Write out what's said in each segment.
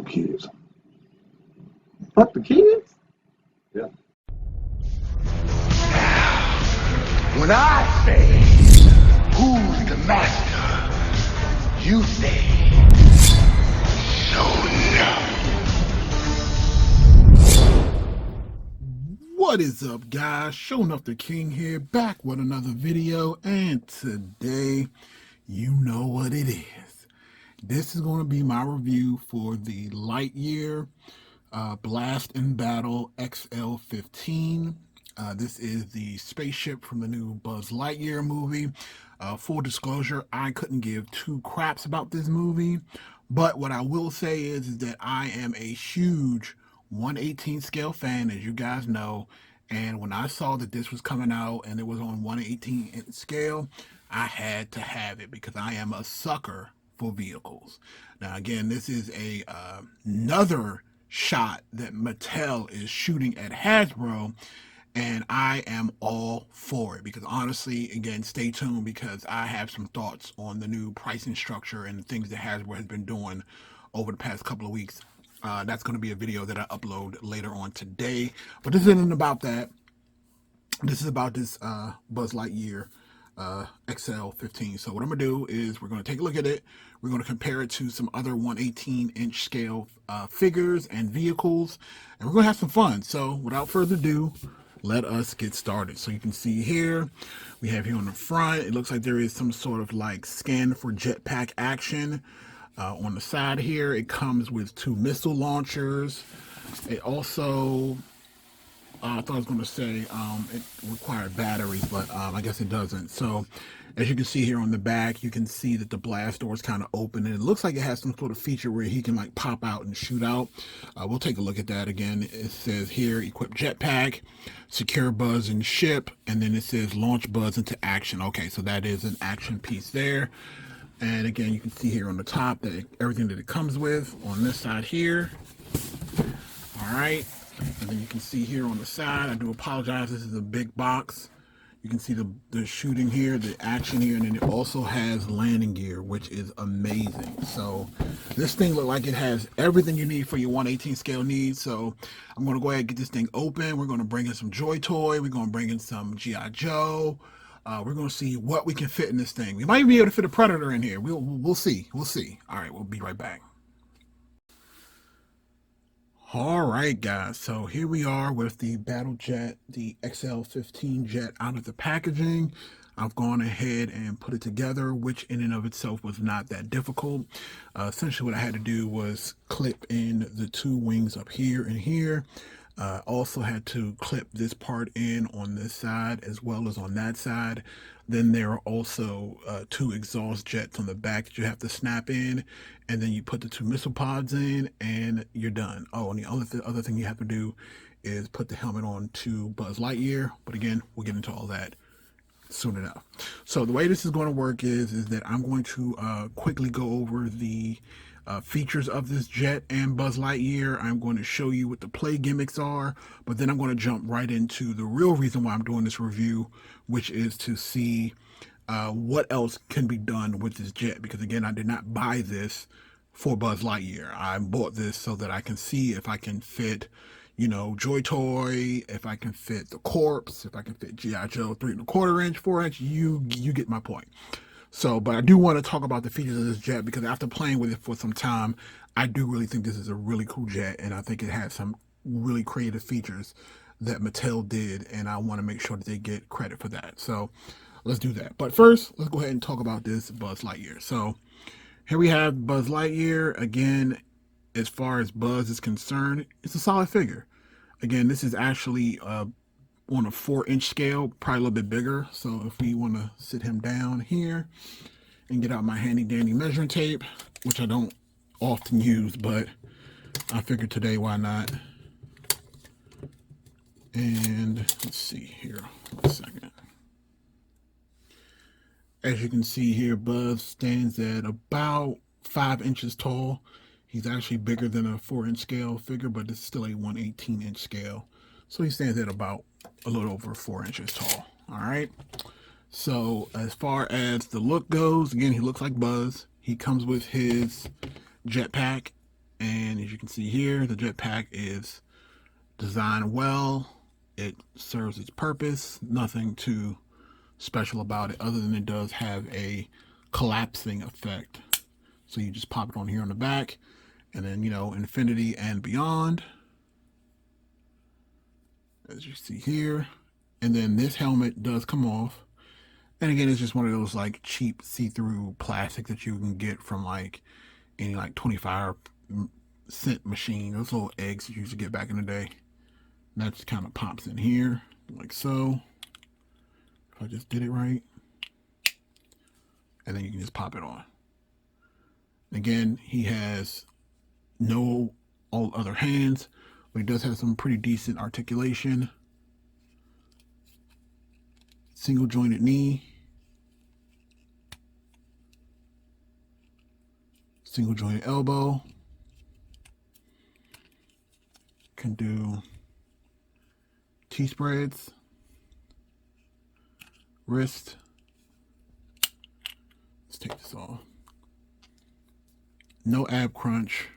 kids. Fuck the kids? Yeah. When I say, who's the master? You say, What is up, guys? Showing up the King here, back with another video, and today, you know what it is. This is going to be my review for the Lightyear Blast in Battle Xl-15. This is the spaceship from the new Buzz Lightyear movie. Full disclosure, I couldn't give two craps about this movie, but what I will say is that I am a huge 1/18 scale fan, as you guys know, and when I saw that this was coming out and it was on 1/18 scale, I had to have it because I am a sucker for vehicles. Now, again, this is another shot that Mattel is shooting at Hasbro, and I am all for it because honestly, again, stay tuned because I have some thoughts on the new pricing structure and the things that Hasbro has been doing over the past couple of weeks. That's going to be a video that I upload later on today, but this isn't about that. This is about this Buzz Lightyear Xl-15. So what I'm going to do is we're going to take a look at it. We're going to compare it to some other 1/18 scale figures and vehicles, and we're going to have some fun. So without further ado, let us get started. So you can see here, we have here on the front, it looks like there is some sort of like scan for jetpack action. On the side here, it comes with 2 missile launchers. It also, I thought I was going to say it required batteries, but I guess it doesn't. So as you can see here on the back, you can see that the blast door is kind of open, and it looks like it has some sort of feature where he can like pop out and shoot out. We'll take a look at that again. It says here, equip jetpack, secure Buzz and ship, and then it says launch Buzz into action. Okay, so that is an action piece there. And again, you can see here on the top that everything that it comes with on this side here. All right. And then you can see here on the side, I do apologize, this is a big box. You can see the shooting here, the action here, and then it also has landing gear, which is amazing. So this thing looks like it has everything you need for your 1/18 scale needs. So I'm going to go ahead and get this thing open. We're going to bring in some Joy Toy. We're going to bring in some G.I. Joe. We're going to see what we can fit in this thing. We might even be able to fit a Predator in here. We'll see. We'll see. All right, we'll be right back. All right, guys. So here we are with the battle jet, the Xl-15 jet out of the packaging. I've gone ahead and put it together, which in and of itself was not that difficult. Essentially, what I had to do was clip in the 2 wings up here and here. Also had to clip this part in on this side as well as on that side. Then there are also 2 exhaust jets on the back that you have to snap in, and then you put the 2 missile pods in and you're done. Oh, and the other thing you have to do is put the helmet on to Buzz Lightyear, but again, we'll get into all that soon enough. So the way this is going to work is that I'm going to quickly go over the features of this jet and Buzz Lightyear. I'm going to show you what the play gimmicks are, but then I'm going to jump right into the real reason why I'm doing this review, which is to see what else can be done with this jet, because again, I did not buy this for Buzz Lightyear. I bought this so that I can see if I can fit, you know, Joy Toy, if I can fit the Corpse, if I can fit G.I. Joe 3¼ inch, 4 inch, you get my point. So, but I do want to talk about the features of this jet because after playing with it for some time, I do really think this is a really cool jet, and I think it has some really creative features that Mattel did, and I want to make sure that they get credit for that. So let's do that. But first, let's go ahead and talk about this Buzz Lightyear. So here we have Buzz Lightyear. Again, as far as Buzz is concerned, it's a solid figure. Again, this is actually on a 4-inch scale, probably a little bit bigger. So if we want to sit him down here and get out my handy dandy measuring tape, which I don't often use, but I figured today, why not? And let's see here, 1 second. As you can see here, Buzz stands at about 5 inches tall. He's actually bigger than a 4-inch scale figure, but it's still a 1/18 scale. So he stands at about a little over 4 inches tall. All right. So as far as the look goes, again, he looks like Buzz. He comes with his jetpack, and as you you can see here, the jetpack is designed well. It serves its purpose. Nothing too special about it other than it does have a collapsing effect. So you just pop it on here on the back, and then, you know, infinity and beyond, as you see here. And then this helmet does come off. And again, it's just one of those like cheap see-through plastic that you can get from like any like 25-cent machine. Those little eggs that you used to get back in the day. And that just kind of pops in here like so. If I just did it right. And then you can just pop it on. Again, he has no all other hands, but he does have some pretty decent articulation. Single jointed knee. Single jointed elbow. Can do T-spreads. Wrist. Let's take this off. No ab crunch.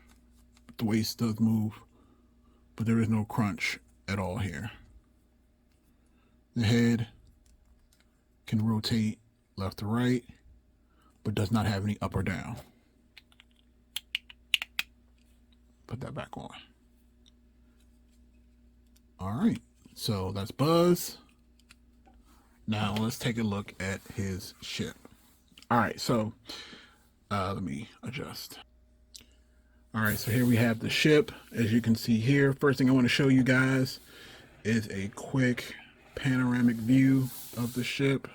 The waist does move, but there is no crunch at all here. The head can rotate left to right, but does not have any up or down. Put that back on. All right, so that's Buzz. Now let's take a look at his ship. All right, so let me adjust. All right, so here we have the ship. As you can see here, first thing I want to show you guys is a quick panoramic view of the ship.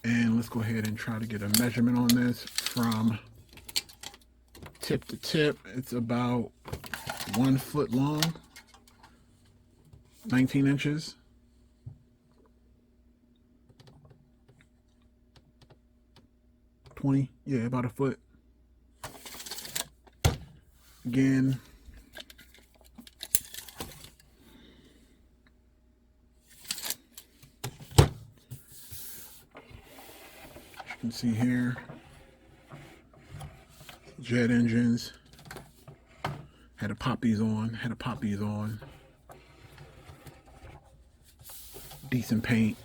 And let's go ahead and try to get a measurement on this from tip to tip. It's about 1 foot long, 19 inches. Yeah, about a foot. Again, as you can see here, jet engines. Had to pop these on. Decent paint.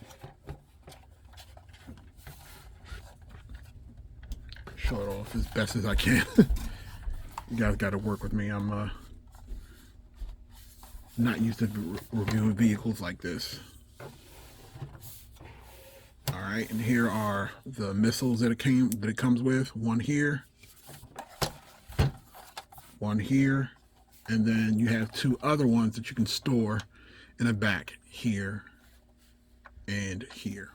Show it off as best as I can. You guys got to work with me. I'm not used to reviewing vehicles like this. All right, and here are the missiles that it comes with. One here, one here, and then you have 2 other ones that you can store in the back here and here.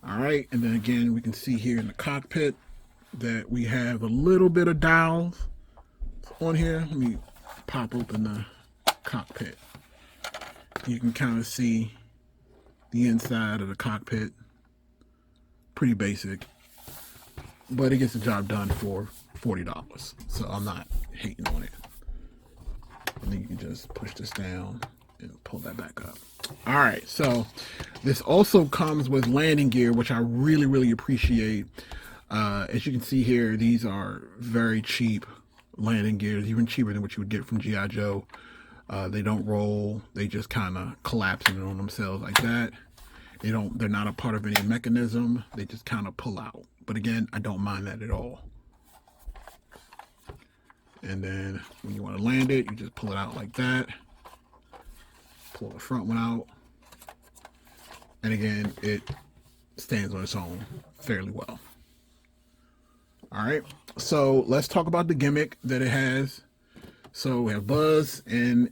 All right, and then again, we can see here in the cockpit that we have a little bit of dials on here. Let me pop open the cockpit. You can kind of see the inside of the cockpit. Pretty basic, but it gets the job done for $40, so I'm not hating on it. And then you can just push this down and pull that back up. All right, so this also comes with landing gear, which I really appreciate. As you can see here, these are very cheap landing gears, even cheaper than what you would get from G.I. Joe. They don't roll. They just kind of collapse in on themselves like that. They're not a part of any mechanism. They just kind of pull out. But again, I don't mind that at all. And then when you want to land it, you just pull it out like that. Pull the front one out. And again, it stands on its own fairly well. All right, so let's talk about the gimmick that it has. So we have Buzz, and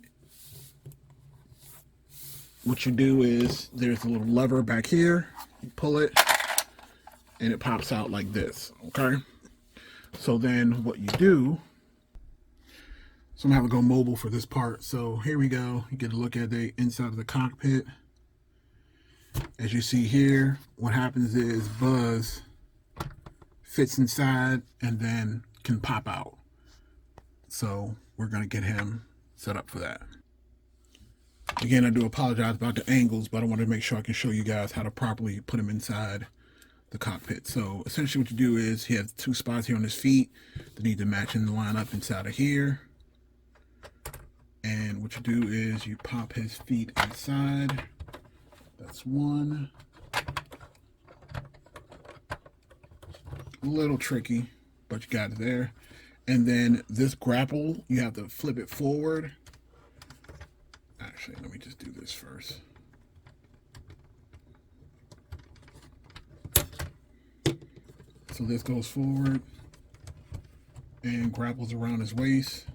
what you do is there's a little lever back here. You pull it, and it pops out like this, okay? So then what you do, so I'm gonna have to go mobile for this part. So here we go. You get a look at the inside of the cockpit. As you see here, what happens is Buzz fits inside and then can pop out. So we're gonna get him set up for that. Again, I do apologize about the angles, but I wanted to make sure I can show you guys how to properly put him inside the cockpit. So essentially what you do is he has 2 spots here on his feet that need to match and line up inside of here. And what you do is you pop his feet inside. That's one. A little tricky, but you got it there. And then this grapple, you have to flip it forward. Actually, let me just do this first. So this goes forward and grapples around his waist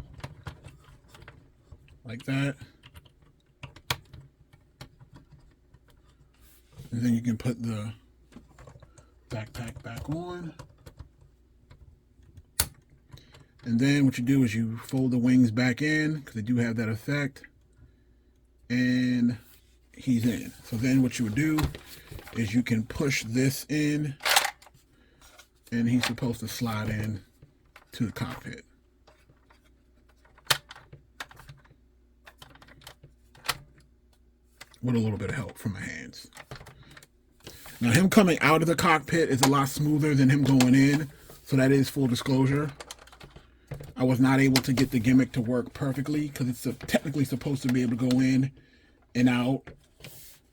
like that. And then you can put the backpack back on. And then what you do is you fold the wings back in because they do have that effect. And he's in. So then what you would do is you can push this in and he's supposed to slide in to the cockpit. With a little bit of help from my hands. Now him coming out of the cockpit is a lot smoother than him going in. So that is full disclosure. I was not able to get the gimmick to work perfectly because it's technically supposed to be able to go in and out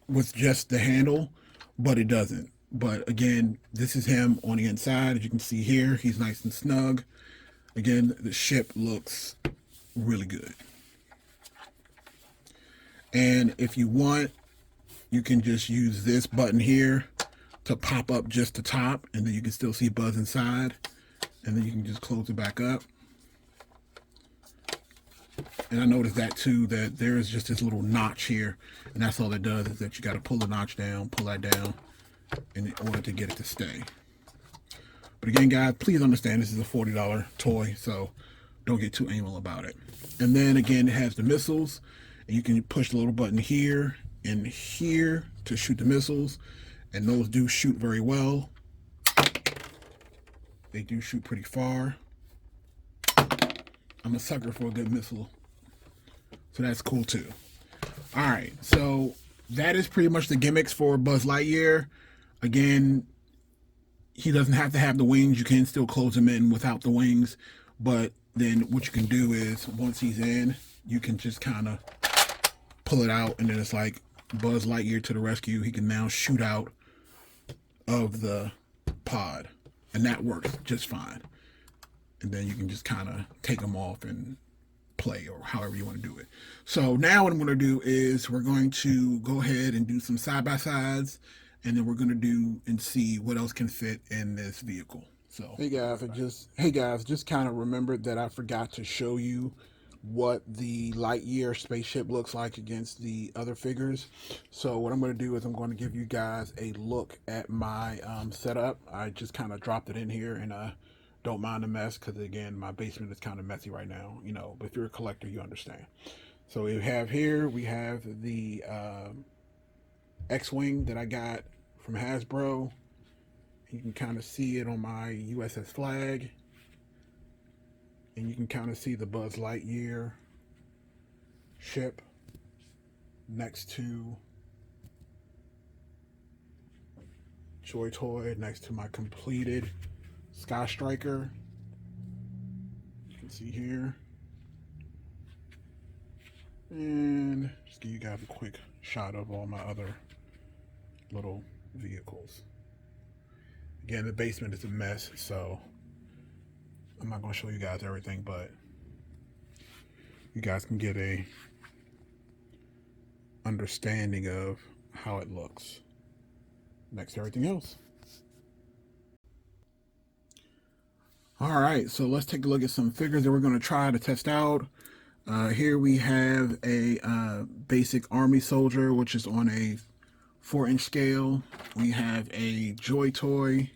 with just the handle, but it doesn't. But again, this is him on the inside. As you can see here, he's nice and snug. Again, the ship looks really good. And if you want, you can just use this button here to pop up just the top, and then you can still see Buzz inside. And then you can just close it back up. And I noticed that too, that there is just this little notch here, and that's all it does, is that you got to pull the notch down, pull that down in order to get it to stay. But again, guys, please understand this is a $40 toy, so don't get too anal about it. And then again, it has the missiles, and you can push the little button here and here to shoot the missiles, and those do shoot very well. They do shoot pretty far. I'm a sucker for a good missile, so that's cool too. All right, so that is pretty much the gimmicks for Buzz Lightyear. Again, he doesn't have to have the wings. You can still close him in without the wings, but then what you can do is once he's in, you can just kind of pull it out, and then it's like Buzz Lightyear to the rescue. He can now shoot out of the pod, and that works just fine. And then you can just kind of take them off and play, or however you want to do it. So now what I'm going to do is we're going to go ahead and do some side-by-sides, and then we're going to do and see what else can fit in this vehicle. So hey guys, just kind of remembered that I forgot to show you what the Lightyear spaceship looks like against the other figures. So what I'm going to do is I'm going to give you guys a look at my setup. I just kind of dropped it in here, and don't mind the mess, because again, my basement is kind of messy right now, you know, but if you're a collector, you understand. So we have the X-Wing that I got from Hasbro. You can kind of see it on my USS flag, and you can kind of see the Buzz Lightyear ship next to Joy Toy, next to my completed Sky Striker. You can see here. And just give you guys a quick shot of all my other little vehicles. Again, the basement is a mess, so I'm not going to show you guys everything, but you guys can get a understanding of how it looks next to everything else. All right, so let's take a look at some figures that we're going to try to test out. Here we have a basic army soldier, which is on a 4-inch scale. We have a Joy Toy,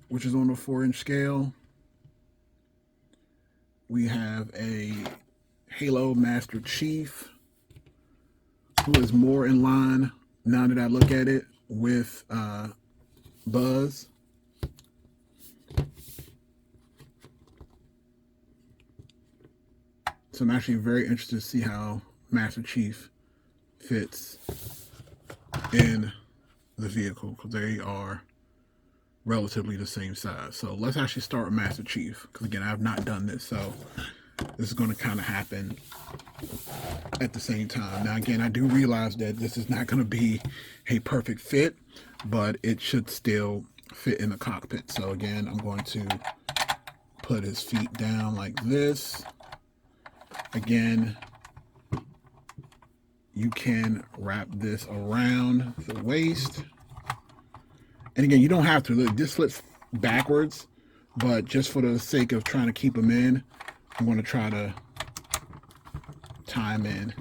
which is on a 4-inch scale. We have a Halo Master Chief, who is more in line, now that I look at it, with Buzz. So I'm actually very interested to see how Master Chief fits in the vehicle, because they are relatively the same size. So let's actually start with Master Chief, because again, I have not done this, so this is going to kind of happen at the same time. Now again, I do realize that this is not going to be a perfect fit, but it should still fit in the cockpit. So again, I'm going to put his feet down like this. Again, you can wrap this around the waist. And again, you don't have to. Look, this flips backwards, but just for the sake of trying to keep them in, I'm going to try to tie them in.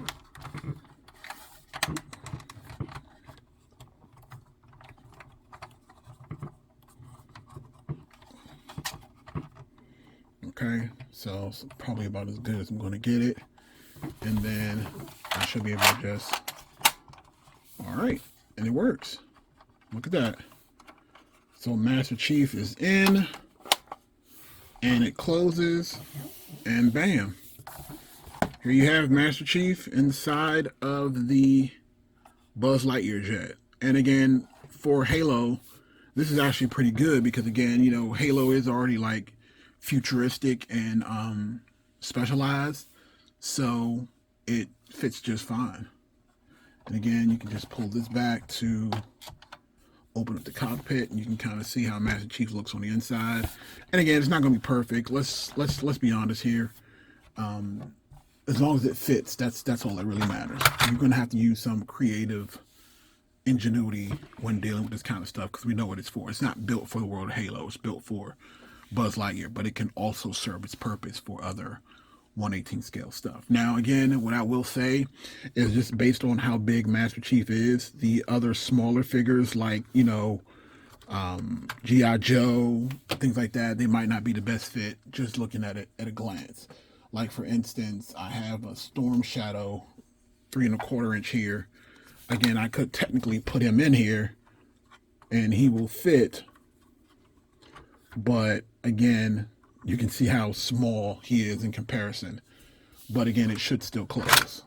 Okay, so it's probably about as good as I'm going to get it. And then I should be able to just, all right, and it works. Look at that. So Master Chief is in, and it closes, and bam. Here you have Master Chief inside of the Buzz Lightyear jet. And again, for Halo, this is actually pretty good because again, you know, Halo is already like futuristic and specialized, so it fits just fine. And again, you can just pull this back to open up the cockpit, and you can kind of see how Master Chief looks on the inside. And again, it's not going to be perfect. Let's be honest here. As long as it fits, that's all that really matters. You're going to have to use some creative ingenuity when dealing with this kind of stuff, because we know what it's for. It's not built for the world of Halo. It's built for Buzz Lightyear, but it can also serve its purpose for other 1/18 scale stuff. Now, again, what I will say is just based on how big Master Chief is, the other smaller figures like, you know, G.I. Joe, things like that, they might not be the best fit just looking at it at a glance. Like, for instance, I have a Storm Shadow 3 1/4 inch here. Again, I could technically put him in here and he will fit, but again, you can see how small he is in comparison. But again, it should still close.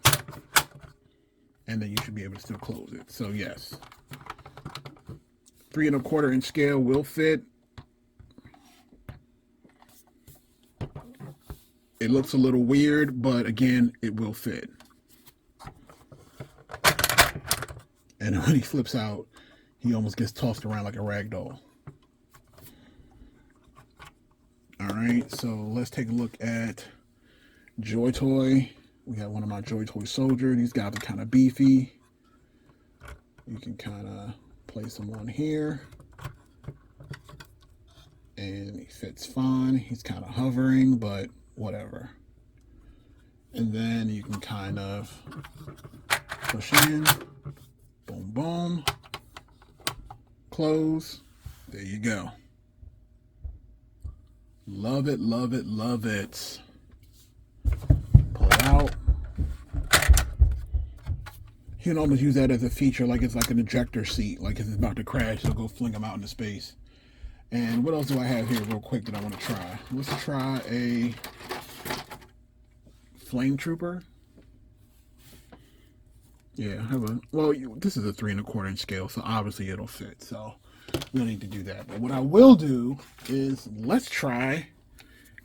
And then you should be able to still close it. So yes, 3 1/4 inch scale will fit. It looks a little weird, but again, it will fit. And when he flips out, he almost gets tossed around like a rag doll. All right, so let's take a look at Joy Toy. We got one of my Joy Toy soldier. These guys are kind of beefy. You can kind of place them on here. And he fits fine. He's kind of hovering, but whatever. And then you can kind of push in. Boom, boom. Close. There you go. Love it, love it, love it. Pull it out. You can almost use that as a feature, like it's like an ejector seat. Like if it's about to crash, it'll go fling them out into space. And what else do I have here real quick that I want to try? Let's try a Flame Trooper. Yeah, I have a, well, this is a 3 1/4 inch scale, so obviously it'll fit. So we don't need to do that. But what I will do is let's try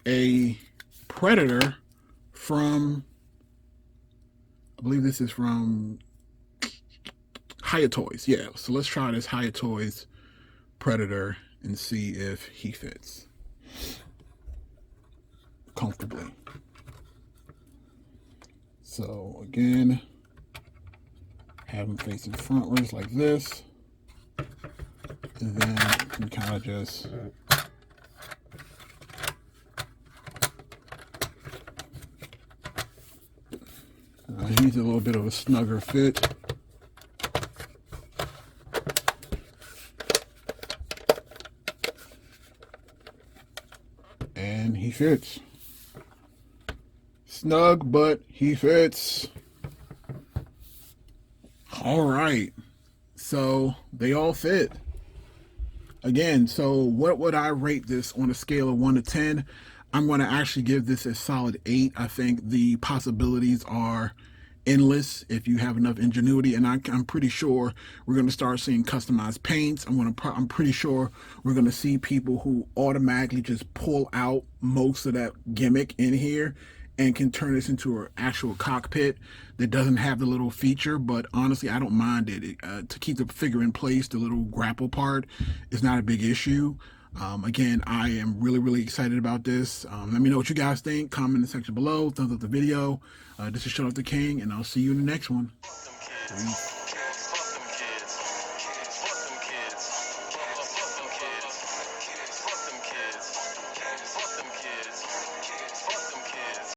a Predator from, I believe this is from Hiya Toys. Yeah, so let's try this Hiya Toys Predator and see if he fits comfortably. So again, have him facing frontwards like this, and then you can kind of just he's a little bit of a snugger fit. And he fits. Snug, but he fits. All right, so they all fit. Again, so what would I rate this on a scale of 1 to 10? I'm going to actually give this a solid 8. I think the possibilities are endless if you have enough ingenuity. And I'm pretty sure we're going to start seeing customized paints. I'm pretty sure we're going to see people who automatically just pull out most of that gimmick in here and can turn this into an actual cockpit that doesn't have the little feature. But honestly, I don't mind it. To keep the figure in place, the little grapple part is not a big issue. Again, I am really excited about this. Let me know what you guys think. Comment in the section below. Thumbs up the video. This is Show Off the King, and I'll see you in the next one. Peace.